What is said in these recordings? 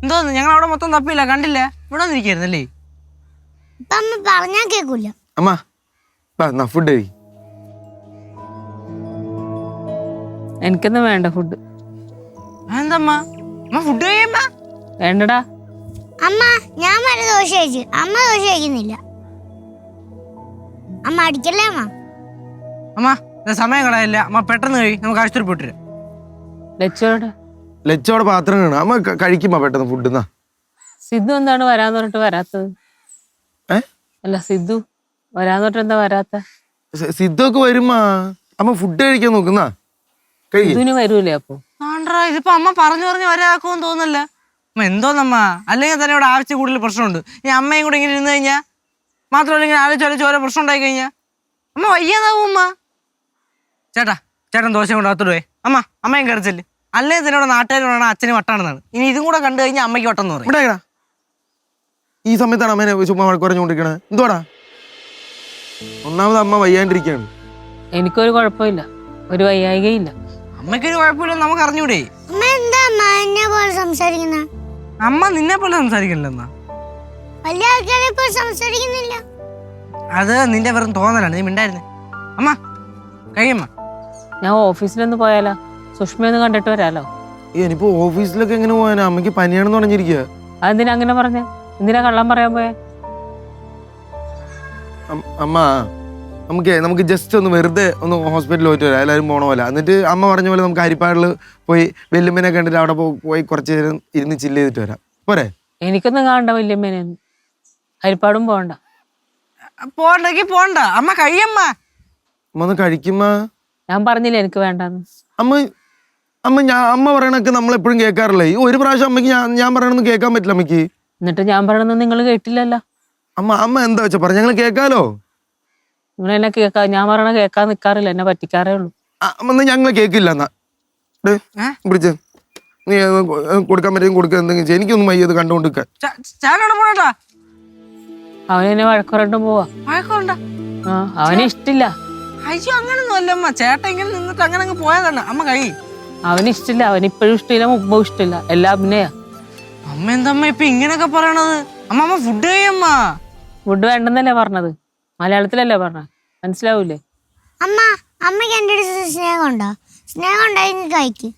എന്തോന്ന് ഞങ്ങൾ അവിടെ മൊത്തം തപ്പില്ല കണ്ടില്ല, ഇവിടെ വന്നിരിക്കുന്നല്ലേ. പറഞ്ഞാ കേക്കൂല. ഫുഡ് എനിക്കൊന്നും വേണ്ട ഫുഡ്. എന്താ ഫുഡ് കഴിയമ്മ? വേണ്ടടാ. അമ്മ ഞാൻ വരെ ദോശ കഴിച്ചു, അമ്മ ദോശ കഴിക്കുന്നില്ല. അമ്മ അടിക്കല്ലേ അമ്മ. സമയം കളയല്ല അമ്മ, പെട്ടെന്ന് കഴി, നമുക്ക് ആശുപത്രി പോയിട്ട്. ലച്ചോടെ പാത്രം കാണാം. അമ്മ കഴിക്കുമ്പോ പെട്ടെന്ന് ഫുഡ്. സിദ്ധു എന്താണ് വരാന്ന് പറഞ്ഞിട്ട് വരാത്തത്? അല്ല സിദ്ധു വരാന്ന് പറഞ്ഞിട്ട് എന്താ വരാത്ത? സിദ്ധു ഒക്കെ വരുമ്പോ അമ്മ ഫുഡ് കഴിക്കാൻ നോക്കുന്ന സിദ്ധുവിന് വരൂലേ അപ്പൊ? ഇതിപ്പോ അമ്മ പറഞ്ഞു വരാക്കുമെന്ന് തോന്നല്ല. എന്തോന്നമ്മ, അല്ലെങ്കിൽ തന്നെ ഇവിടെ ആവശ്യം കൂടുതൽ പ്രശ്നമുണ്ട്. ഈ അമ്മയും കൂടെ ഇങ്ങനെ ഇരുന്ന് കഴിഞ്ഞാൽ മാത്രമല്ല ഇങ്ങനെ ആലോചിച്ച് ഓരോ പ്രശ്നം ഉണ്ടായി കഴിഞ്ഞാൽ അമ്മ വയ്യാതാവും. അമ്മ ചേട്ടൻ ദോശ കൊണ്ട് അകത്തോടുവേ. അമ്മയും കറിച്ചല്ലേ, അല്ലെങ്കിൽ തന്നെ ഇവിടെ നാട്ടുകാരോടാണ് അച്ഛന് വട്ടാണെന്നാണ്. ഇനി ഇതും കൂടെ കണ്ടു കഴിഞ്ഞാൽ അമ്മയ്ക്ക് വട്ടെന്ന് പറയും. ഈ സമയത്താണ് അമ്മേനെ ചുമ്മാ വഴക്കുറഞ്ഞുകൊണ്ടിരിക്കണേ. എന്തുവാടാ? ഒന്നാമത് അമ്മ വയ്യാണ്ടിരിക്കുകയാണ്. എനിക്കൊരു കുഴപ്പമില്ല, ഒരു വയ്യായികയില്ല. അമ്മയ്ക്കൊരു കുഴപ്പമില്ല, നമുക്ക് അറിഞ്ഞൂടെ? അമ്മ നിന്നെ പോലെ സംസാരിക്കണില്ലെന്നാ. അത് നിന്റെ വെറും തോന്നലാണ്, നീ മിണ്ടായിരുന്നേ. അമ്മ കഴിയമ്മ. ഞാൻ ഓഫീസിലൊന്ന് പോയാലോ? സുഷ്മയൊന്ന് കണ്ടിട്ട് വരാലോ? ഇനിയിപ്പോ ഓഫീസിലൊക്കെ എങ്ങനെ പോയാനാ? അമ്മയ്ക്ക് പനിയാണെന്ന് പറഞ്ഞിരിക്കുക. അതെന്തിനാ അങ്ങനെ പറഞ്ഞ? എന്തിനാ കള്ളം പറയാൻ പോയെ? അമ്മ നമുക്ക് ജസ്റ്റ് ഒന്ന് വെറുതെ ഒന്ന് ഹോസ്പിറ്റലിൽ പോയിട്ട് വരാം, എല്ലാവരും പോണ പോലെ. എന്നിട്ട് അമ്മ പറഞ്ഞ പോലെ നമുക്ക് ഹരിപ്പാടിൽ പോയി വല്യമ്മനെ കണ്ടിട്ട് അവിടെ പോയി കുറച്ച് നേരം ഇരുന്ന് ചില്ല് ചെയ്തിട്ട് വരാം. പോരെ? എനിക്കൊന്നും കാണണ്ട വല്യമ്മനെ, ഹരിപ്പാടും പോകണ്ട. പോണ്ടെങ്കിൽ പോണ്ട, അമ്മ കഴിയമ്മ. അമ്മ ഒന്ന് കഴിക്കുമ്മ. ഞാൻ പറഞ്ഞില്ലേ എനിക്ക് വേണ്ടെന്ന്. അമ്മ പറയണൊക്കെ നമ്മളെപ്പോഴും കേൾക്കാറില്ലേ? ഈ ഒരു പ്രാവശ്യം അമ്മയ്ക്ക് ഞാൻ പറയണൊന്നും കേൾക്കാൻ പറ്റില്ല അമ്മയ്ക്ക്. എന്നിട്ട് ഞാൻ പറയണത് നിങ്ങൾ കേട്ടില്ലല്ലോ. അമ്മ എന്താ വെച്ചാ പറ, ഞങ്ങൾ കേൾക്കാലോ. നിങ്ങളെന്നെ കേൾക്കാ, ഞാൻ പറയണ കേൾക്കാൻ നിൽക്കാറില്ല, എന്നെ പറ്റിക്കാറേ ഉള്ളൂ. ഞങ്ങൾ കേൾക്കില്ല. എന്നാ പിടിച്ച് നീ കൊടുക്കാൻ പറ്റും കൊടുക്കുക, എന്തെങ്കിലും ചെയ്യും. എനിക്കൊന്നും വയ്യത് കണ്ടുകൊണ്ടിരിക്കാൻ. അവനെന്നെ വഴക്കുറണ്ടും പോവാ. അവനെ ഇഷ്ടില്ല. അയ്യോ അങ്ങനൊന്നും അല്ലമ്മ, ചേട്ടൻ ഇങ്ങനെ നിന്നിട്ട് അങ്ങനെ അങ്ങ് പോയതാണ്. അമ്മ കഴി. അവനിഷ്ടമില്ല, അവനിപ്പോഴും ഇഷ്ടമില്ല, മുമ്പും ഇഷ്ടമില്ല, എല്ലാം അഭിനയാ. അമ്മ എന്തമ്മ ഇപ്പൊ ഇങ്ങനൊക്കെ പറയണത്? അമ്മ ഫുഡ് കഴിയമ്മ. ഫുഡ് വേണ്ടെന്നല്ലേ പറഞ്ഞത്? മലയാളത്തിലല്ലേ പറഞ്ഞത്? മനസ്സിലാവൂലേ? അമ്മ അമ്മയ്ക്ക് എൻ്റെ അടുത്ത് സ്നേഹം ഉണ്ടോ? സ്നേഹം ഉണ്ടായി കഴിക്ക്.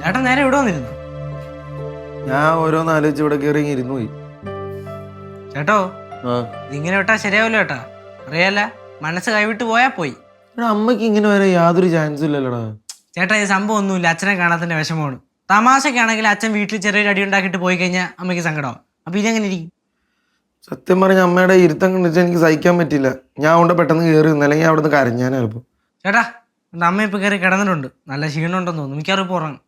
ചേട്ടൻ നേരെ ഇവിടെ വന്നിരുന്നു. ഞാൻ ഓരോന്ന് ആലോചിച്ച് ഇവിടെ കയറി ഇരുന്നു പോയി. ചേട്ടോ ഇങ്ങനെ വിട്ടാ ശരിയാവില്ല ചേട്ടാ, അറിയാല. മനസ്സ് കൈവിട്ട് പോയാ പോയി. അമ്മയ്ക്ക് ഇങ്ങനെ വരാൻ യാതൊരു ചാൻസും ഇല്ലല്ലോടാ. ചേട്ടാ ഈ സംഭവം ഒന്നുമില്ല, അച്ഛനെ കാണാത്തതിന്റെ വിഷമമാണ്. തമാശക്കാണെങ്കിൽ അച്ഛൻ വീട്ടിൽ ചെറിയൊരു അടി ഉണ്ടാക്കിയിട്ട് പോയി കഴിഞ്ഞാൽ അമ്മയ്ക്ക് സങ്കടമാവും. അപ്പൊ ഇതെങ്ങനെ ഇരിക്കും? സത്യം പറഞ്ഞ അമ്മയുടെ ഇരുത്തം കണ്ടിട്ട് എനിക്ക് സഹിക്കാൻ പറ്റില്ല. ഞാൻ അവിടെ പെട്ടെന്ന് കയറി നിന്ന്, അല്ലെങ്കിൽ അവിടെ നിന്ന് കരഞ്ഞാൻ എളുപ്പം. ചേട്ടാ അമ്മ ഇപ്പൊ കയറി കിടന്നിട്ടുണ്ട്, നല്ല ക്ഷീണം ഉണ്ടെന്ന് തോന്നുന്നു. മിക്കവാറും ഉറങ്ങും.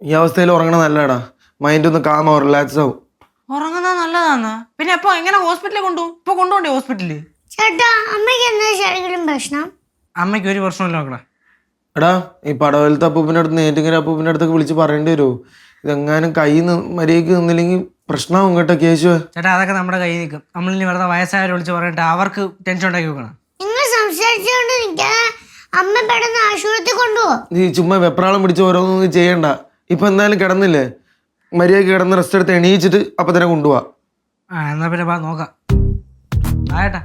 ഈ അവസ്ഥയിൽ ഉറങ്ങണ നല്ലടാ, മൈൻഡ് ഒന്ന് കാമാവും, റിലാക്സ് ആവും. ഉറങ്ങുന്ന നല്ലതാന്ന്. പിന്നെ എപ്പോ എങ്ങനെ ഹോസ്പിറ്റലിൽ കൊണ്ടുപോകും? ഇപ്പൊ കൊണ്ടുപോണ്ടേ ഹോസ്പിറ്റലിൽ? ചേട്ടാ അമ്മയ്ക്ക് എന്താ ശരിക്കും പ്രശ്നം? അമ്മയ്ക്ക് ഒരു പ്രശ്നമില്ല നോക്കടാ. എടാ ഈ പടവലത്തെ അപ്പൂപ്പിന്റെ അടുത്ത് നേറ്റിങ്ങനെ അപ്പൂപ്പിന്റെ അടുത്തൊക്കെ വിളിച്ച് പറയേണ്ടി വരുമോ? ഇതെങ്ങാനും കയ്യിൽ മര്യാദയ്ക്ക് നിന്നില്ലെങ്കിൽ പ്രശ്നമാവും കേട്ടോ കേശു. ചേട്ടാ അതൊക്കെ നമ്മുടെ കയ്യിൽ നിൽക്കും. നമ്മളിനി വെറുതെ വയസ്സായവരെ വിളിച്ച് പറഞ്ഞിട്ട് അവർക്ക് ടെൻഷൻ ഉണ്ടാക്കി വെക്കണം. നിങ്ങൾ സംസാരിച്ചുകൊണ്ട് നിൽക്കാതെ അമ്മ പെട്ടെന്ന് ആശുപത്രി കൊണ്ടുപോകും. നീ ചുമ്മാ വെപ്രാളം പിടിച്ച് ഓരോന്നും ചെയ്യണ്ട. ഇപ്പൊ എന്തായാലും കിടന്നില്ലേ, മര്യാദയ്ക്ക് കിടന്ന് റെസ്റ്റ് എടുത്ത് എണീച്ചിട്ട് അപ്പൊ തന്നെ കൊണ്ടുപോവാ. എന്നാ പിന്നെ വാ നോക്കാം. ആയേട്ടാ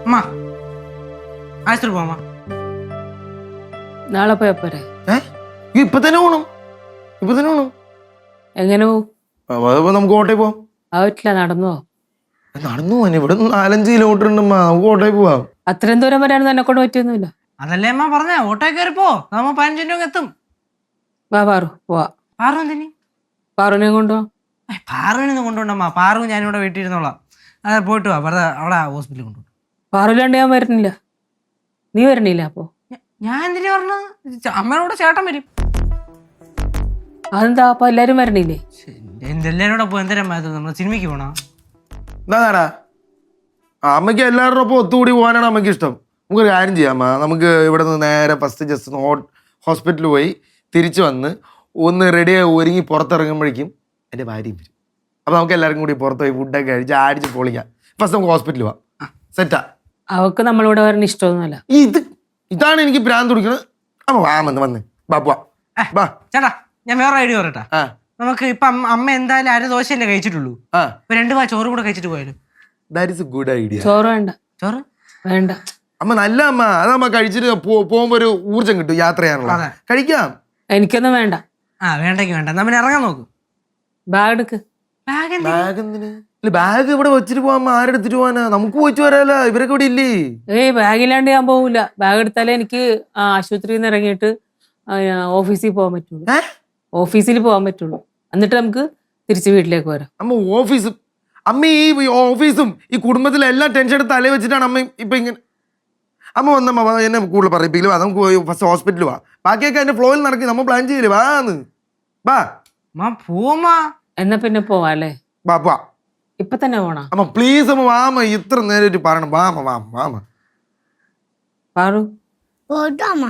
അമ്മ ആശുപത്രി പോവാ. നാളെ പോയാ പോരെ? ഇപ്പൊ തന്നെ പോണം, ഇപ്പൊ തന്നെ പോണം. എങ്ങനെ പോവും? അതിപ്പോ നമുക്ക് ഓട്ടോയിൽ പോവാം. ആയിട്ടില്ല, നടന്നു പോവാം. നടന്നു പോവാൻ ഇവിടെ 4-5 കിലോമീറ്റർ ഉണ്ടമ്മ, നമുക്ക് ഓട്ടോയിൽ പോവാം. അത്രയും ദൂരം വരാനൊന്നും എന്നെ കൊണ്ട് പറ്റിയൊന്നുമില്ല. അതല്ലേ അമ്മ പറഞ്ഞ, ഓട്ടോയിൽ കയറി പോ, നമ്മ 15 മിനിറ്റ് എത്തും. വാ പാറു പോവാ. പാറു എന്തിനി? പാറുവിനെ കൊണ്ടുപോവാ. പാറുവിനെ കൊണ്ടുപോണ്ടമ്മ, പാറു ഞാനിവിടെ വീട്ടിൽ ഇരുന്നോളാം. അതെ പോയിട്ട് വാ, വെറുതെ അവിടെ ഹോസ്പിറ്റലിൽ കൊണ്ടുപോകും. പാറുല്ലാണ്ട് ഞാൻ വരുന്നില്ല. നീ വരണില്ല? അപ്പോ ഞാൻ എന്തിനാ പറഞ്ഞു? അമ്മയോടെ ചേട്ടൻ വരും. അതെന്താ അപ്പൊ എല്ലാരും വരണില്ലേ? എന്തെല്ലാരോടെ പോ എന്തരാ നമ്മള് സിനിമയ്ക്ക് പോണോ? എന്താടാ അമ്മയ്ക്ക് എല്ലാവരുടെ ഒപ്പം ഒത്തുകൂടി പോകാനാണ് അമ്മയ്ക്ക് ഇഷ്ടം. നമുക്കൊരു കാര്യം ചെയ്യാം അമ്മ, നമുക്ക് ഇവിടെ നിന്ന് നേരെ ഫസ്റ്റ് ജസ്റ്റ് ഹോസ്പിറ്റലിൽ പോയി തിരിച്ചു വന്ന് ഒന്ന് റെഡിയായി ഒരുങ്ങി പുറത്തിറങ്ങുമ്പോഴേക്കും എൻ്റെ ഭാര്യയും വരും. അപ്പോൾ നമുക്ക് എല്ലാവർക്കും കൂടി പുറത്ത് പോയി ഫുഡൊക്കെ കഴിച്ച് അടിച്ച് പൊളിക്കാം. ഫസ്റ്റ് നമുക്ക് ഹോസ്പിറ്റലിൽ പോവാം. സെറ്റാ? അവക്ക് നമ്മളിവിടെ വരണ ഇഷ്ടമൊന്നുമല്ല. ഇതാണ് എനിക്ക് ഭ്രാന്ത് പിടിക്കുന്നത്. അമ്മ വന്ന് ബാ. ചേട്ടാ ഞാൻ വേറെ ഐഡിയ പറയട്ടാ. ആ നമുക്ക് ഇപ്പൊ അമ്മ എന്തായാലും അര ദോശയല്ലേ കഴിച്ചിട്ടുള്ളൂ. ആ ഇപ്പൊ 2 വാ ചോറ് കൂടെ കഴിച്ചിട്ട് പോയാലും. That is A good idea. ചോറ് വേണ്ട. ചോറ് വേണ്ട അമ്മ, നല്ല അമ്മ. അതമ്മ കഴിച്ചിട്ട് പോകുമ്പോ ഒരു ഊർജം കിട്ടും യാത്ര ചെയ്യാനുള്ള. കഴിക്കാം. എനിക്കൊന്നും വേണ്ട. വേണ്ടെങ്കി വേണ്ട. നമ്മൾ ഇറങ്ങാൻ നോക്കും. ബാഗ് എടുക്ക്. ബാഗ് എന്തിന്? ബാഗ് ഇവിടെ വെച്ചിട്ട് പോവാ. ആരെടുത്തിട്ട് പോവാനാ? നമുക്ക് പോയിട്ട് വരാലോ, ഇവരൊക്കെ ഇവിടെ ഇല്ലേ? ബാഗില്ലാണ്ട് ഞാൻ പോവില്ല. ബാഗ് എടുത്താലേ എനിക്ക് ആശുപത്രിയിൽ നിന്ന് ഇറങ്ങിയിട്ട് ഓഫീസിൽ പോകാൻ പറ്റുള്ളൂ. ഓഫീസിൽ പോകാൻ പറ്റുള്ളൂ. എന്നിട്ട് നമുക്ക് തിരിച്ച് വീട്ടിലേക്ക് വരാം. അമ്മ ഓഫീസും ഈ ഓഫീസും ഈ കുടുംബത്തിലെ എല്ലാ ടെൻഷൻ എടുത്ത് തലേ വെച്ചിട്ടാണ് അമ്മ ഇപ്പൊ ഇങ്ങനെ. അമ്മ വന്നമ്മ എന്നെ കൂടുതൽ പറയിപ്പിക്കില്ല. വാ, നമുക്ക് ഫസ്റ്റ് ഹോസ്പിറ്റലിൽ വാ. ബാക്കിയൊക്കെ അതിന്റെ ഫ്ലോയിൽ നടക്കി നമ്മൾ പ്ലാൻ ചെയ്യില്ലേ. വാന്ന് ബാ. പോവാ. എന്നാ പിന്നെ പോവാല്ലേ? ബാ ഇപ്പൊ തന്നെ പോണ? അമ്മ പ്ലീസ് അമ്മ വാമ, ഇത്ര നേരിട്ട് പറയണം. വാമ പാറു പോട്ടോ അമ്മ.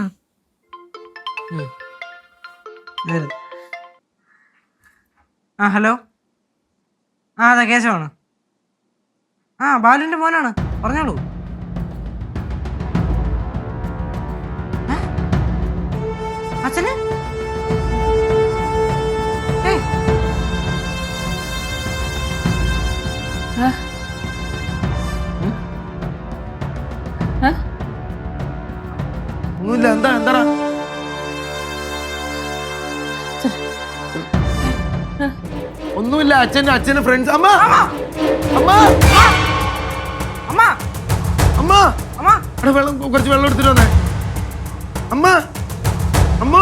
ഹലോ. അതെ കേശവാണ്. ബാലുവിന്റെ മോനാണ്. പറഞ്ഞോളൂ. അച്ഛന് ഒന്നുമില്ല. എന്താടാ? ഒന്നുമില്ല. അച്ഛന്റെ ഫ്രണ്ട്സ്. അമ്മ വെള്ളം, കുറച്ച് വെള്ളം എടുത്തിട്ട് വന്നേ. അമ്മ